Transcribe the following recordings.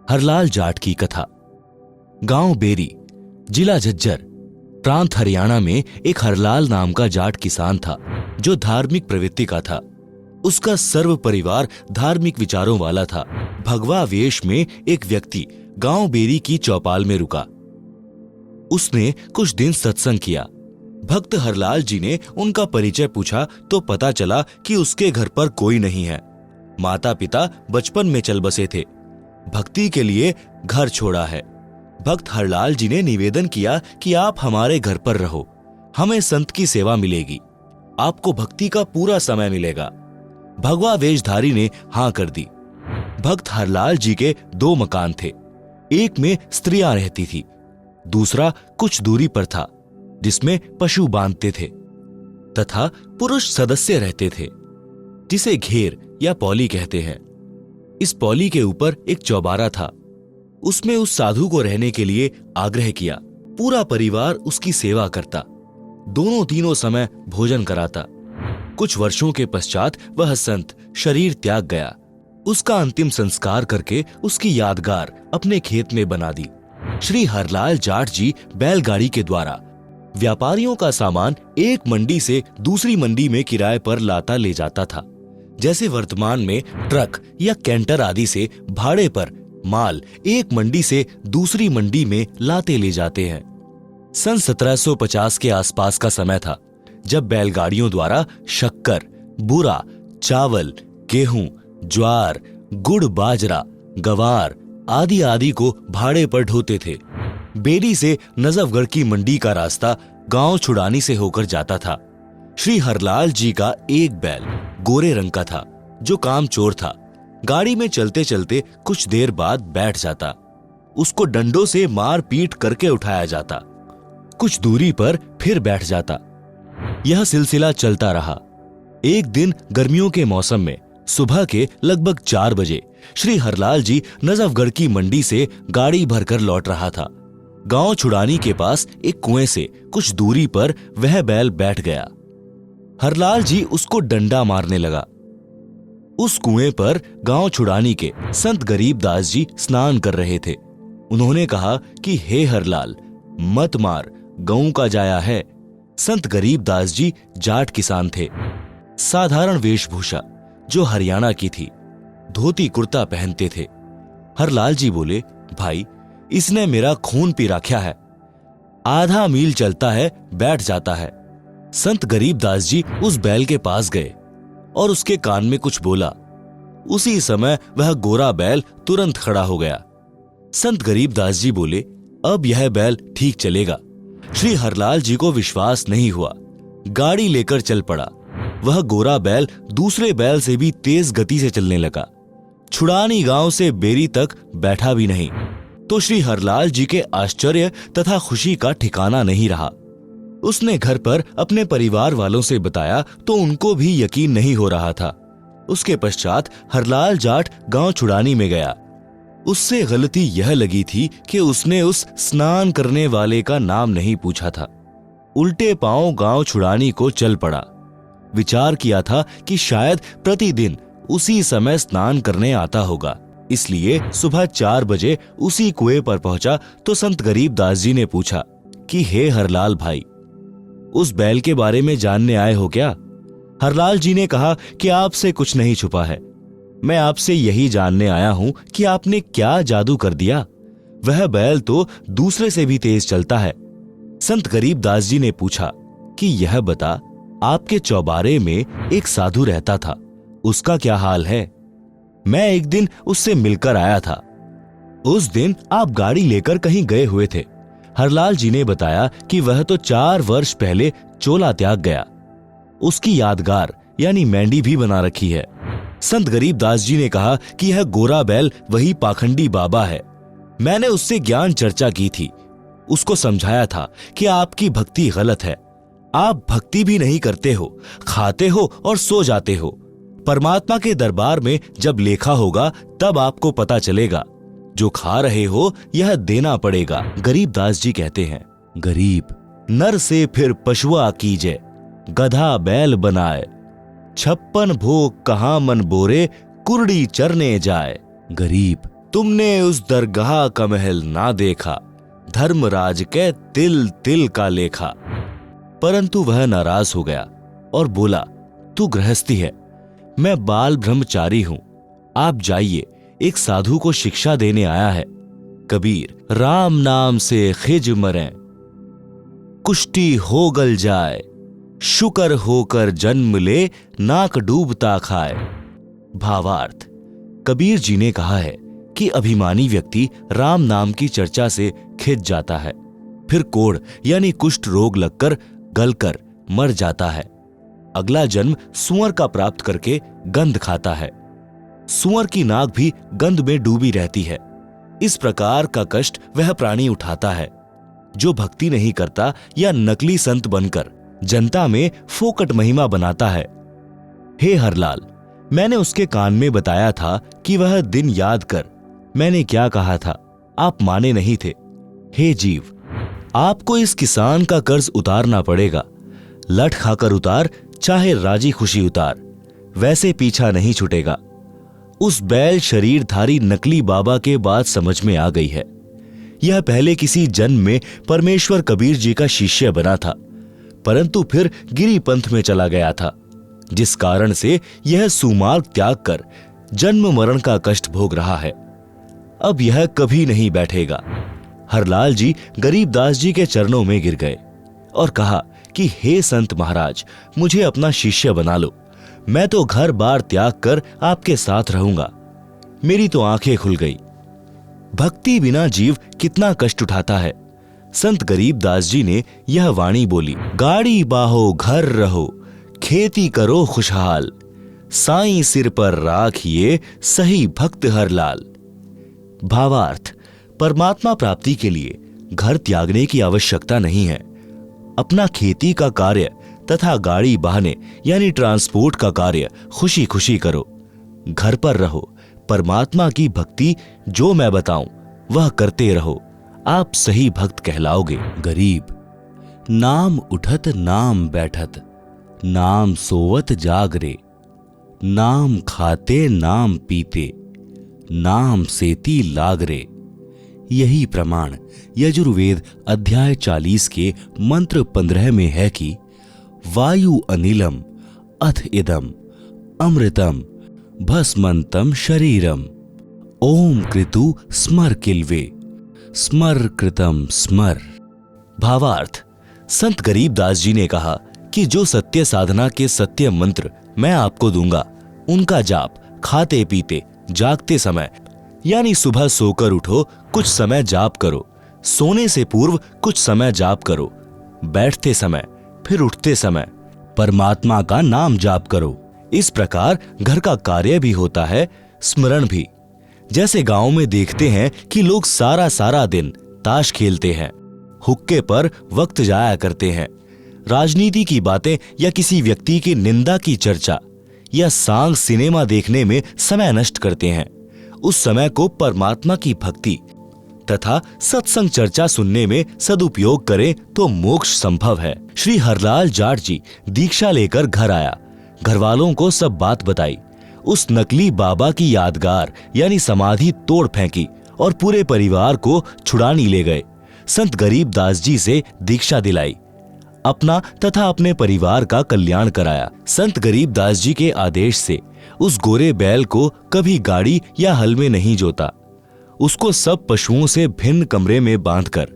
हरलाल जाट की कथा। गांव बेरी, जिला झज्जर, प्रांत हरियाणा में एक हरलाल नाम का जाट किसान था जो धार्मिक प्रवृत्ति का था। उसका सर्व परिवार धार्मिक विचारों वाला था। भगवा वेश में एक व्यक्ति गांव बेरी की चौपाल में रुका। उसने कुछ दिन सत्संग किया। भक्त हरलाल जी ने उनका परिचय पूछा तो पता चला कि उसके घर पर कोई नहीं है। माता पिता बचपन में चल बसे थे। भक्ति के लिए घर छोड़ा है। भक्त हरलाल जी ने निवेदन किया कि आप हमारे घर पर रहो, हमें संत की सेवा मिलेगी, आपको भक्ति का पूरा समय मिलेगा। भगवा वेशधारी ने हां कर दी। भक्त हरलाल जी के 2 मकान थे। एक में स्त्रियां रहती थी, दूसरा कुछ दूरी पर था जिसमें पशु बांधते थे, तथा पुरुष सदस्य रहते थे जिसे घेर या पौली कहते हैं। इस पौली के ऊपर एक चौबारा था। उसमें उस साधु को रहने के लिए आग्रह किया। पूरा परिवार उसकी सेवा करता, दोनों तीनों समय भोजन कराता। कुछ वर्षों के पश्चात वह संत शरीर त्याग गया। उसका अंतिम संस्कार करके उसकी यादगार अपने खेत में बना दी। श्री हरलाल जाट जी बैलगाड़ी के द्वारा व्यापारियों का सामान एक मंडी से दूसरी मंडी में किराए पर लाता ले जाता था। जैसे वर्तमान में ट्रक या कैंटर आदि से भाड़े पर माल एक मंडी से दूसरी मंडी में लाते ले जाते हैं। सन 1750 के आसपास का समय था जब बैलगाड़ियों द्वारा शक्कर, बूरा, चावल, गेहूं, ज्वार, गुड़, बाजरा, गवार आदि आदि को भाड़े पर ढोते थे। बेरी से नजफगढ़ की मंडी का रास्ता गांव छुड़ानी से होकर जाता था। श्री हरलाल जी का एक बैल गोरे रंग का था जो कामचोर था। गाड़ी में चलते चलते कुछ देर बाद बैठ जाता। उसको डंडों से मार पीट करके उठाया जाता। कुछ दूरी पर फिर बैठ जाता। यह सिलसिला चलता रहा। एक दिन गर्मियों के मौसम में सुबह के लगभग 4 बजे श्री हरलाल जी नजफगढ़ की मंडी से गाड़ी भरकर लौट रहा था। गांव छुड़ानी के पास एक कुएं से कुछ दूरी पर वह बैल बैठ गया। हरलाल जी उसको डंडा मारने लगा। उस कुएं पर गांव छुड़ानी के संत गरीबदास जी स्नान कर रहे थे। उन्होंने कहा कि हे हरलाल, मत मार, गऊ का जाया है। संत गरीबदास जी जाट किसान थे। साधारण वेशभूषा जो हरियाणा की थी, धोती कुर्ता पहनते थे। हरलाल जी बोले, भाई, इसने मेरा खून पी रखा है। आधा मील चलता है, बैठ जाता है। संत गरीबदास जी उस बैल के पास गए और उसके कान में कुछ बोला। उसी समय वह गोरा बैल तुरंत खड़ा हो गया। संत गरीबदास जी बोले, अब यह बैल ठीक चलेगा। श्री हरलाल जी को विश्वास नहीं हुआ। गाड़ी लेकर चल पड़ा। वह गोरा बैल दूसरे बैल से भी तेज गति से चलने लगा। छुड़ानी गांव से बेरी तक बैठा भी नहीं तो श्री हरलाल जी के आश्चर्य तथा खुशी का ठिकाना नहीं रहा। उसने घर पर अपने परिवार वालों से बताया तो उनको भी यकीन नहीं हो रहा था। उसके पश्चात हरलाल जाट गांव छुड़ानी में गया। उससे गलती यह लगी थी कि उसने उस स्नान करने वाले का नाम नहीं पूछा था। उल्टे पांव गांव छुड़ानी को चल पड़ा। विचार किया था कि शायद प्रतिदिन उसी समय स्नान करने आता होगा, इसलिए सुबह 4 बजे उसी कुएं पर पहुंचा तो संत गरीबदास जी ने पूछा कि हे हरलाल भाई, उस बैल के बारे में जानने आए हो क्या? हरलाल जी ने कहा कि आपसे कुछ नहीं छुपा है। मैं आपसे यही जानने आया हूं कि आपने क्या जादू कर दिया। वह बैल तो दूसरे से भी तेज चलता है। संत गरीबदास जी ने पूछा कि यह बता, आपके चौबारे में एक साधु रहता था, उसका क्या हाल है? मैं एक दिन उससे मिलकर आया था। उस दिन आप गाड़ी लेकर कहीं गए हुए थे। हरलाल जी ने बताया कि वह तो 4 वर्ष पहले चोला त्याग गया। उसकी यादगार यानी मेंढी भी बना रखी है। संत गरीबदास जी ने कहा कि यह गोरा बैल वही पाखंडी बाबा है। मैंने उससे ज्ञान चर्चा की थी। उसको समझाया था कि आपकी भक्ति गलत है। आप भक्ति भी नहीं करते हो, खाते हो और सो जाते हो। परमात्मा के दरबार में जब लेखा होगा तब आपको पता चलेगा। जो खा रहे हो यह देना पड़ेगा। गरीबदास जी कहते हैं, गरीब नर से फिर पशुआ कीजे, गधा बैल बनाए, 56 भोग कहाँ मन बोरे, कुर्डी चरने जाए। गरीब तुमने उस दरगाह का महल ना देखा, धर्मराज के तिल तिल का लेखा। परंतु वह नाराज हो गया और बोला, तू गृहस्थी है, मैं बाल ब्रह्मचारी हूं, आप जाइए, एक साधु को शिक्षा देने आया है। कबीर, राम नाम से खिज मरें, कुष्टी हो गल जाए, शुकर होकर जन्म ले, नाक डूबता खाए। भावार्थ, कबीर जी ने कहा है कि अभिमानी व्यक्ति राम नाम की चर्चा से खिंच जाता है, फिर कोढ़ यानी कुष्ठ रोग लगकर गलकर मर जाता है। अगला जन्म सुअर का प्राप्त करके गंध खाता है। सुअर की नाक भी गंध में डूबी रहती है। इस प्रकार का कष्ट वह प्राणी उठाता है जो भक्ति नहीं करता या नकली संत बनकर जनता में फोकट महिमा बनाता है। हे हरलाल, मैंने उसके कान में बताया था कि वह दिन याद कर, मैंने क्या कहा था, आप माने नहीं थे। हे जीव, आपको इस किसान का कर्ज उतारना पड़ेगा। लठ खाकर उतार, चाहे राजी खुशी उतार, वैसे पीछा नहीं छूटेगा। उस बैल शरीरधारी नकली बाबा के बात समझ में आ गई है। यह पहले किसी जन्म में परमेश्वर कबीर जी का शिष्य बना था, परंतु फिर गिरी पंथ में चला गया था, जिस कारण से यह सुमार्ग त्याग कर जन्म मरण का कष्ट भोग रहा है। अब यह कभी नहीं बैठेगा। हरलाल जी गरीबदास जी के चरणों में गिर गए और कहा कि हे संत महाराज, मुझे अपना शिष्य बना लो, मैं तो घर बार त्याग कर आपके साथ रहूंगा। मेरी तो आंखें खुल गई। भक्ति बिना जीव कितना कष्ट उठाता है। संत गरीबदास जी ने यह वाणी बोली, गाड़ी बाहो घर रहो, खेती करो खुशहाल, साईं सिर पर राखिए सही भक्त हरलाल। भावार्थ, परमात्मा प्राप्ति के लिए घर त्यागने की आवश्यकता नहीं है। अपना खेती का कार्य तथा गाड़ी बहाने यानी ट्रांसपोर्ट का कार्य खुशी खुशी करो। घर पर रहो, परमात्मा की भक्ति जो मैं बताऊं वह करते रहो, आप सही भक्त कहलाओगे। गरीब, नाम उठत नाम बैठत, नाम सोवत जागरे, नाम खाते नाम पीते, नाम सेती लागरे। यही प्रमाण यजुर्वेद अध्याय 40 के मंत्र 15 में है कि वायु अनिलम अथ इदम अमृतम भस्मंतम शरीरम, ओम कृतु स्मर किल्वे, स्मर कृतम स्मर। भावार्थ, संत गरीबदास जी ने कहा कि जो सत्य साधना के सत्य मंत्र मैं आपको दूंगा, उनका जाप खाते पीते जागते समय यानी सुबह सोकर उठो कुछ समय जाप करो, सोने से पूर्व कुछ समय जाप करो, बैठते समय फिर उठते समय परमात्मा का नाम जाप करो। इस प्रकार घर का कार्य भी होता है, स्मरण भी। जैसे गांव में देखते हैं कि लोग सारा सारा दिन ताश खेलते हैं, हुक्के पर वक्त जाया करते हैं, राजनीति की बातें या किसी व्यक्ति की निंदा की चर्चा या सांग सिनेमा देखने में समय नष्ट करते हैं। उस समय को परमात्मा की भक्ति तथा सत्संग चर्चा सुनने में सदुपयोग करें तो मोक्ष संभव है। श्री हरलाल जाट जी दीक्षा लेकर घर आया, घर वालों को सब बात बताई। उस नकली बाबा की यादगार यानी समाधि तोड़ फेंकी और पूरे परिवार को छुड़ानी ले गए। संत गरीबदास जी से दीक्षा दिलाई, अपना तथा अपने परिवार का कल्याण कराया। संत गरीबदास जी के आदेश से उस गोरे बैल को कभी गाड़ी या हल में नहीं जोता, उसको सब पशुओं से भिन्न कमरे में बांधकर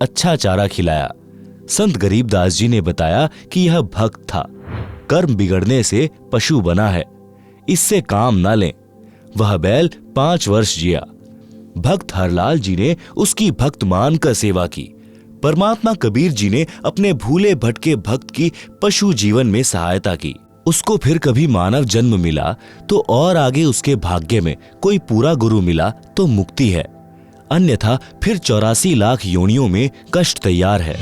अच्छा चारा खिलाया। संत गरीबदास जी ने बताया कि यह भक्त था, कर्म बिगड़ने से पशु बना है, इससे काम न लें। वह बैल 5 वर्ष जिया। भक्त हरलाल जी ने उसकी भक्त मानकर सेवा की। परमात्मा कबीर जी ने अपने भूले भटके भक्त की पशु जीवन में सहायता की। उसको फिर कभी मानव जन्म मिला तो और आगे उसके भाग्य में कोई पूरा गुरु मिला तो मुक्ति है, अन्यथा फिर 84 लाख योनियों में कष्ट तैयार है।